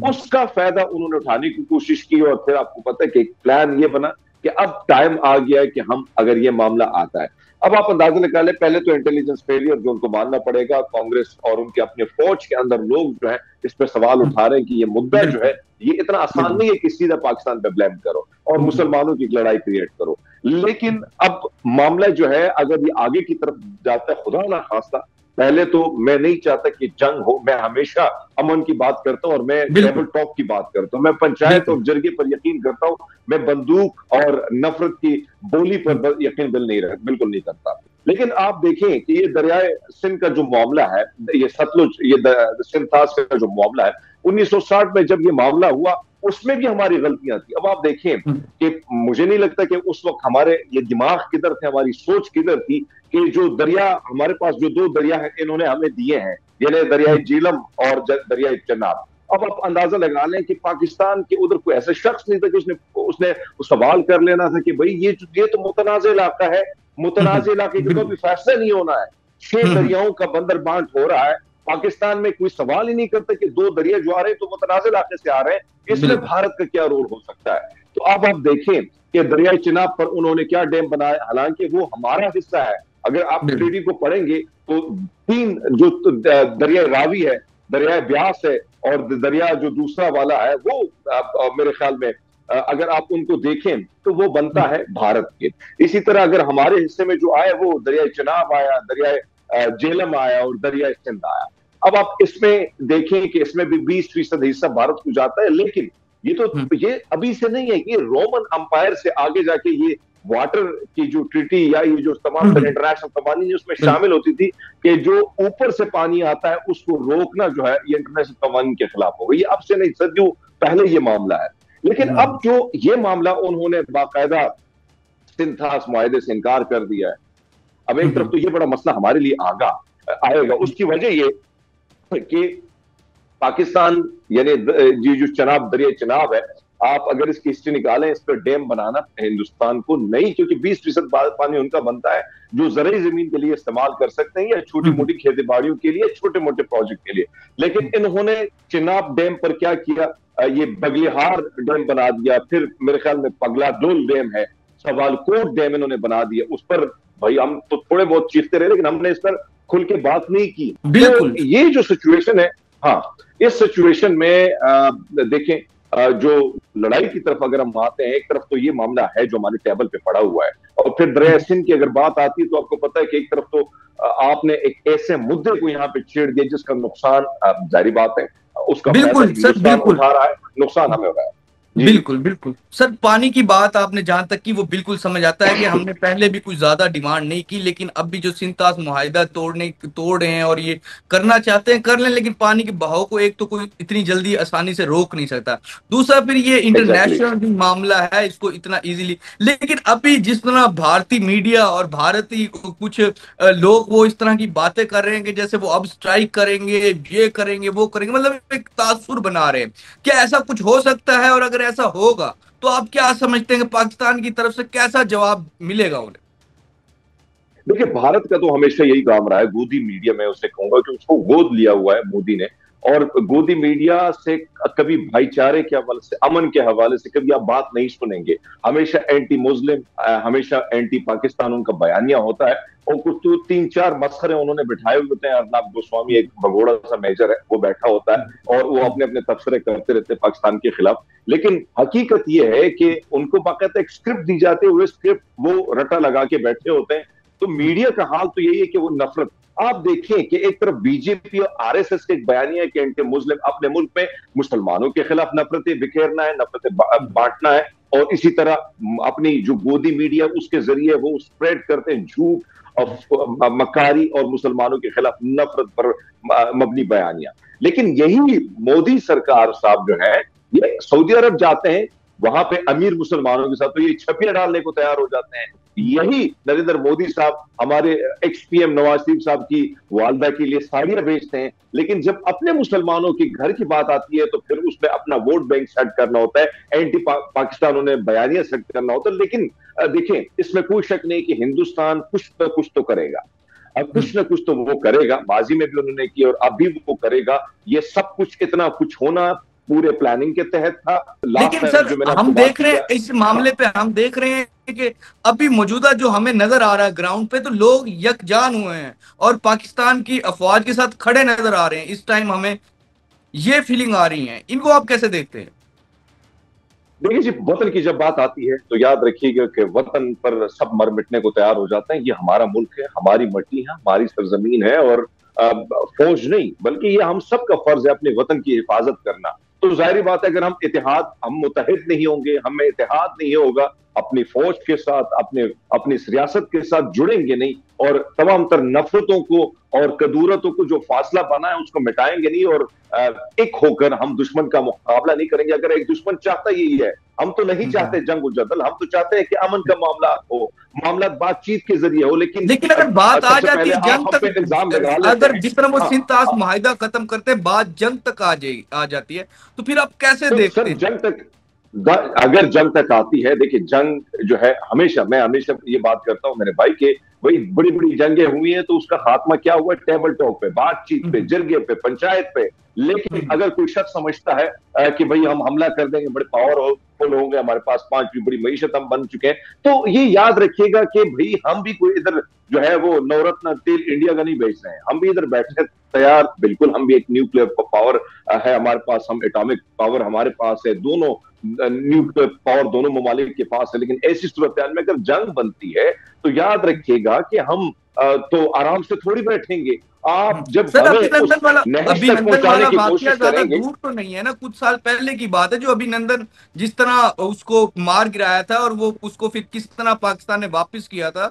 اس کا फायदा उन्होंने उठाने की कोशिश की और फिर आपको पता है कि एक प्लान ये बना कि अब टाइम आ गया है कि हम अगर ये मामला आता है, अब आप अंदाजा निकालें, पहले तो इंटेलिजेंस फेलियर जो उनको मानना पड़ेगा, कांग्रेस और उनके अपने फौज के अंदर लोग जो है इस पे सवाल उठा रहे हैं कि ये मुद्दा जो है ये इतना आसान नहीं है कि सीधा पाकिस्तान पे ब्लेम करो और मुसलमानों की लड़ाई क्रिएट करो। लेकिन अब मामला जो है अगर ये आगे की तरफ जाता है, खुदा ना खास्ता, पहले तो मैं नहीं चाहता कि जंग हो, मैं हमेशा अमन की बात करता हूं और मैं टेबल टॉक की बात करता हूं, मैं पंचायत और जरगे पर यकीन करता हूं, मैं बंदूक और नफरत की बोली पर यकीन बिल्कुल नहीं करता। लेकिन आप देखें कि ये दरियाए सिंध का जो मामला है, ये सतलुज, ये सिंध तास का जो मामला है, 1960 में जब ये मामला हुआ उसमें भी हमारी गलतियां थी। अब आप देखें कि मुझे नहीं लगता कि उस वक्त हमारे ये दिमाग किधर थे, हमारी सोच किधर थी कि जो दरिया हमारे पास, जो दो दरिया है इन्होंने हमें दिए हैं, यानी दरियाए झीलम और दरियाए चनाब। अब आप अंदाजा लगा लें कि पाकिस्तान के उधर कोई ऐसा शख्स नहीं था कि उसने सवाल कर लेना था कि भाई ये तो मुतनाज़ इलाका है, मुतनाज़ इलाके के कोई भी फैसला नहीं होना है, 6 दरियाओं का बंदर बांट हो रहा है, पाकिस्तान में कोई सवाल ही नहीं करता कि 2 दरिया जो आ रहे हैं तो मुतनाज़ इलाके से आ रहे हैं, इसमें भारत का क्या रोल हो सकता है। तो अब आप देखें कि दरियाए चिनाब पर उन्होंने क्या डैम बनाया, हालांकि वो हमारा हिस्सा है। अगर आप ट्रीटी को पढ़ेंगे तो 3 जो दरिया रावी है, दरिया ब्यास है और दरिया जो दूसरा वाला है वो मेरे ख्याल में अगर आप उनको देखें तो वो बनता है भारत के। इसी तरह अगर हमारे हिस्से में जो आया वो दरिया चिनाब आया, दरिया झेलम आया और दरिया सिंध आया। अब आप इसमें देखें कि इसमें भी 20% हिस्सा भारत को जाता है, लेकिन ये अभी से नहीं है कि रोमन अंपायर से आगे जाके ये वाटर की जो ट्रीटी या ये जो तमाम इंटरनेशनल कवानीन उसमें शामिल होती थी कि जो ऊपर से पानी आता है उसको रोकना जो है ये इंटरनेशनल कवानीन के खिलाफ होगा। ये अब से नहीं, सदियों पहले ये मामला है। लेकिन अब जो ये मामला उन्होंने बाकायदा सिंध तास मुआहदे से इनकार कर दिया है। अब एक तरफ तो ये बड़ा मसला हमारे लिए आएगा, उसकी वजह ये कि पाकिस्तान यानी जो चनाब, दरिया चनाब है, आप अगर इसकी हिस्ट्री निकालें, इस पर डैम बनाना हिंदुस्तान को नहीं, क्योंकि 20% पानी उनका बनता है जो ज़रई जमीन के लिए इस्तेमाल कर सकते हैं या छोटी मोटी खेती बाड़ियों के लिए, छोटे मोटे प्रोजेक्ट के लिए। लेकिन इन्होंने चिनाब डैम पर क्या किया, ये बगलिहार डैम बना दिया, फिर मेरे ख्याल में पगला डोल डैम है, सवालकोट डैम इन्होंने बना दिया। उस पर भाई हम तो थोड़े बहुत चीखते रहे, लेकिन हमने इस पर खुल के बात नहीं की। तो ये जो सिचुएशन है, हाँ, इस सिचुएशन में देखें जो लड़ाई की तरफ अगर हम आते हैं, एक तरफ तो ये मामला है जो हमारे टेबल पे पड़ा हुआ है, और फिर दरिया सिंध की अगर बात आती है तो आपको पता है कि एक तरफ तो आपने एक ऐसे मुद्दे को यहाँ पे छेड़ दिया जिसका नुकसान, जारी बात है, उसका बिल्कुल सर, बिल्कुल उठा रहा है, नुकसान हमें हो रहा है। बिल्कुल बिल्कुल सर, पानी की बात आपने जहां तक की वो बिल्कुल समझ आता है कि हमने पहले भी कुछ ज्यादा डिमांड नहीं की, लेकिन अब भी जो सिंध तास मुआहिदा तोड़ रहे हैं और ये करना चाहते हैं कर लें, लेकिन पानी के बहाव को एक तो कोई इतनी जल्दी आसानी से रोक नहीं सकता, दूसरा फिर ये इंटरनेशनल भी मामला है, इसको इतना इजीली। लेकिन अभी जिस तरह भारतीय मीडिया और भारतीय कुछ लोग वो इस तरह की बातें कर रहे हैं कि जैसे वो अब स्ट्राइक करेंगे, ये करेंगे, वो करेंगे, मतलब एक तासुर बना रहे हैं। क्या ऐसा कुछ हो सकता है? और अगर ऐसा होगा तो आप क्या समझते हैं कि पाकिस्तान की तरफ से कैसा जवाब मिलेगा उन्हें? देखिए, भारत का तो हमेशा यही काम रहा है, गोदी मीडिया, मैं उसे कहूंगा कि उसको गोद लिया हुआ है मोदी ने, और गोदी मीडिया से कभी भाईचारे के हवाले से, अमन के हवाले से कभी आप बात नहीं सुनेंगे। हमेशा एंटी मुस्लिम, हमेशा एंटी पाकिस्तान उनका बयानिया होता है, और कुछ तो 3-4 मसखरे उन्होंने बिठाए हुए होते हैं। अर्नब गोस्वामी एक भगोड़ा सा मेजर है, वो बैठा होता है और वो अपने अपने तबसरे करते रहते हैं पाकिस्तान के खिलाफ। लेकिन हकीकत ये है कि उनको बाकायदा एक स्क्रिप्ट दी जाती है, वो स्क्रिप्ट वो रटा लगा के बैठे होते हैं। तो मीडिया का हाल तो यही है कि वो नफरत, आप देखें कि एक तरफ बीजेपी और आरएसएस के एक बयानी है कि एंटी मुस्लिम, अपने मुल्क में मुसलमानों के खिलाफ नफरतें बिखेरना है, नफरतें बांटना है, और इसी तरह अपनी जो गोदी मीडिया उसके जरिए वो स्प्रेड करते हैं झूठ और मकारी और मुसलमानों के खिलाफ नफरत पर मबनी बयानियां। लेकिन यही मोदी सरकार साहब जो है, ये सऊदी अरब जाते हैं, वहां पे अमीर मुसलमानों के साथ तो ये छपियां डालने को तैयार हो जाते हैं। यही नरेंद्र मोदी साहब हमारे एक्स पीएम नवाज शरीफ साहब की वालदा के लिए साड़ियां बेचते हैं, लेकिन जब अपने मुसलमानों के घर की बात आती है तो फिर उसमें अपना वोट बैंक सेट करना होता है, एंटी पाकिस्तान उन्हें बयानिया सेट करना होता है। लेकिन देखें, इसमें कोई शक नहीं कि हिंदुस्तान कुछ न कुछ तो करेगा, अब कुछ न कुछ तो वो करेगा, माजी में भी उन्होंने किया और अब भी वो करेगा। ये सब कुछ, इतना कुछ होना पूरे प्लानिंग के तहत था। लास्ट लेकिन टाइम सर जो मैंने आपको हम बात देख रहे हैं किया, इस मामले पे, हम देख रहे हैं कि अभी मौजूदा जो हमें नजर आ रहा है ग्राउंड पे, तो लोग यकजान हुए हैं और पाकिस्तान की अफवाज के साथ खड़े नजर आ रहे हैं। इस टाइम हमें ये फीलिंग आ रही है, इनको आप कैसे देखते हैं? देखिए जी, वतन की जब बात आती है तो याद रखिएगा कि वतन पर सब मर मिटने को तैयार हो जाते हैं। ये हमारा मुल्क है, हमारी मट्टी है, हमारी सरजमीन है, और फौज नहीं बल्कि ये हम सबका फर्ज है अपने वतन की हिफाजत करना। तो जाहिर बात है, अगर हम मुतहद नहीं होंगे, हमें इत्तेहाद नहीं होगा अपनी फौज के साथ, अपनी सियासत के साथ जुड़ेंगे नहीं, और तमाम तर नफरतों को और कदूरतों को जो फासला बना है उसको मिटाएंगे नहीं, और एक होकर हम दुश्मन का मुकाबला नहीं करेंगे। अगर एक दुश्मन चाहता यही है, हम तो नहीं चाहते जंग जदल, हम तो चाहते हैं कि अमन का मामला हो, मामला बातचीत के जरिए हो। लेकिन लेकिन अगर बात आ सबसे जाती पहले है आप जंग हम पे इल्जाम लगा तक, लेते अगर हैं। जिस तरह वो हाँ, सिंतास मुआहिदा खत्म करते हैं, बात जंग तक आ जाती है, तो फिर आप कैसे तो देखते सर हैं? जंग तक, अगर जंग तक आती है, देखिए जंग जो है, मैं हमेशा ये बात करता हूं मेरे भाई के, वही बड़ी बड़ी जंगें हुई हैं तो उसका खात्मा क्या हुआ? टेबल टॉक पे, बातचीत पे, जरगे पे, पंचायत पे। लेकिन अगर कोई शख्स समझता है कि भाई हम हमला कर देंगे, बड़े पावरफुल होंगे, हमारे पास 5वीं बड़ी मईशत हम बन चुके हैं, तो ये याद रखिएगा कि भाई हम भी कोई इधर जो है वो नवरत्न तेल इंडिया का नहीं बेच रहे हैं। हम भी इधर बैठे तैयार, बिल्कुल हम भी एक न्यूक्लियर पावर है हमारे पास, हम एटॉमिक पावर हमारे पास है, दोनों न्यूक्लियर पावर दोनों ममालिक के पास है। लेकिन ऐसी सूरत में अगर जंग बनती है तो याद रखिएगा कि हम तो आराम से थोड़ी बैठेंगे। आप जब सर हमें उस नहज तक अभिनंदन पहुंचाने वाला की वाकया कोशिश ज्यादा करेंगे। दूर तो नहीं है ना, कुछ साल पहले की बात है जो अभिनंदन जिस तरह उसको मार गिराया था और वो उसको फिर किस तरह पाकिस्तान ने वापस किया था।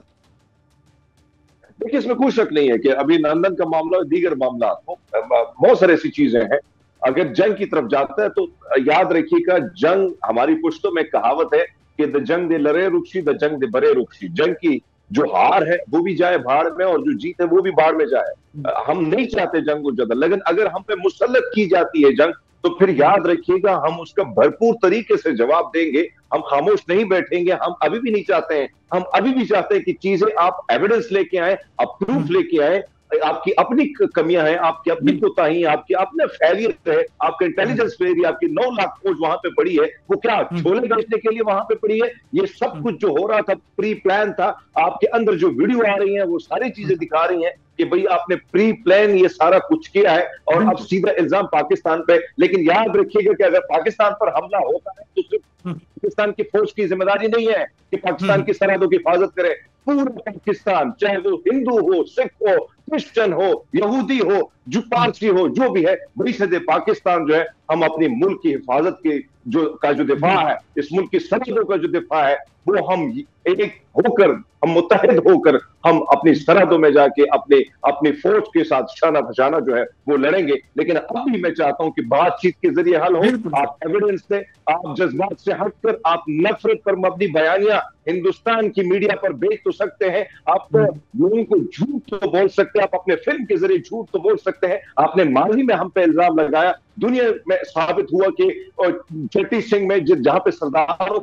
देखिए, इसमें कोई शक नहीं है कि अभिनंदन का मामला और दीगर मामला हो, बहुत सारी ऐसी चीजें हैं। अगर जंग की तरफ जाता है तो याद रखिएगा, जंग हमारी पुश्तों में कहावत है कि द जंग दे लरे रुखसी, द जंग दे बरे रुखसी। जंग की जो हार है वो भी जाए भाड़ में, और जो जीत है वो भी भाड़ में जाए। हम नहीं चाहते जंग और जदल, लेकिन अगर हम पे मुसल्लत की जाती है जंग, तो फिर याद रखिएगा हम उसका भरपूर तरीके से जवाब देंगे। हम खामोश नहीं बैठेंगे। हम अभी भी नहीं चाहते हैं, हम अभी भी चाहते हैं कि चीजें आप एविडेंस लेके आए, आप प्रूफ लेके आए। आपकी अपनी कमियां हैं, आपकी अपनी कोताही, आपकी अपने फेलियर है, आपका इंटेलिजेंस फेलियर, आपकी 9 लाख फौज वहां पे पड़ी है, वो क्या छोले बेचने के लिए वहां पे पड़ी है? ये सब कुछ जो हो रहा था प्री प्लान था। आपके अंदर जो वीडियो आ रही है वो सारी चीजें दिखा रही हैं कि भाई आपने प्री प्लान ये सारा कुछ किया है, और अब सीधा इल्जाम पाकिस्तान पे। लेकिन याद रखिएगा कि अगर पाकिस्तान पर हमला होता है तो सिर्फ पाकिस्तान की फौज की जिम्मेदारी नहीं है कि पाकिस्तान की सरहदों की हिफाजत करे। पूरा पाकिस्तान, चाहे वो हिंदू हो, सिख हो, क्रिश्चियन हो, यहूदी हो, जो पारसी हो, जो भी है, बरीसद पाकिस्तान जो है, हम अपने मुल्क की हिफाजत की जो दिफा है, इस मुल्क की सरहदों का जो दिफा है, वो हम एक होकर, हम मुत्तहिद होकर, हम अपनी सरहदों में जाके अपनी फौज के साथ शाना फशाना जो है वो लड़ेंगे। लेकिन अभी मैं चाहता हूं कि बातचीत के जरिए हल हो। आप एविडेंस से, आप जज्बात से हटकर, आप नफरत पर मबनी बयानियां हिंदुस्तान की मीडिया पर बेच तो सकते हैं, आप लोगों को झूठ तो बोल सकते हैं, आप अपने फिल्म के जरिए झूठ तो बोल सकते हैं। आपने माजी में हम पे इल्जाम लगाया, दुनिया में साबित हुआ कि चट्टी सिंह में जहां पे सरदारों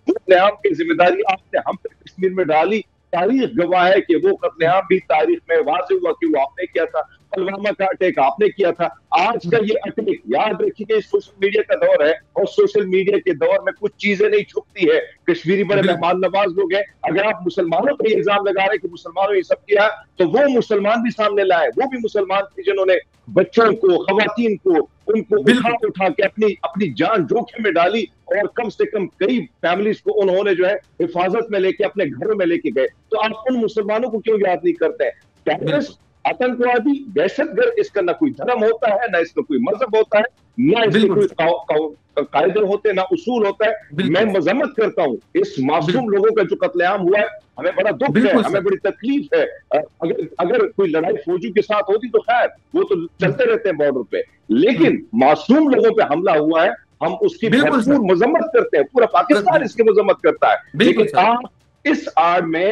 कत्लेआम की जिम्मेदारी आपने हम पे कश्मीर में डाली। तारीख गवाह है कि वो कत्लेआम भी तारीख में वाज़ेह हुआ कि वो आपने किया था। पुलवामा का अटैक आपने किया था। आज का ये अटैक, याद रखिए, सोशल मीडिया का दौर है, और सोशल मीडिया के दौर में कुछ चीजें नहीं छुपती है। कश्मीरी बड़े मेहमान नवाज लोग हैं। अगर आप मुसलमानों पर इल्जाम लगा रहे हैं कि मुसलमानों ने सब किया, तो वो मुसलमान भी सामने लाए। वो भी मुसलमान थे जिन्होंने बच्चों को, खवातीन को, उनको उठा के अपनी जान जोखिम में डाली, और कम से कम कई फैमिलीज को उन्होंने जो है हिफाजत में लेके अपने घरों में लेके गए। तो आप उन मुसलमानों को क्यों याद नहीं करते हैं? टेररिस्ट, आतंकवादी, दहशतगर्द, इसका ना कोई धर्म होता है, ना इसका कोई मजहब होता है, ना इसके कोई कायदे होते हैं, ना उसूल होता है। मैं मजम्मत करता हूं इस मासूम लोगों का जो कत्लेआम हुआ है। हमें बड़ा दुख है, हमें बड़ी तकलीफ है। अगर कोई लड़ाई फौजी के साथ होती तो खैर, वो तो चलते रहते हैं बॉर्डर पे, लेकिन मासूम लोगों पे हमला हुआ है, हम उसकी भरपूर मजम्मत करते हैं। पूरा पाकिस्तान इसकी मजम्मत करता है। लेकिन आप इस आड़ में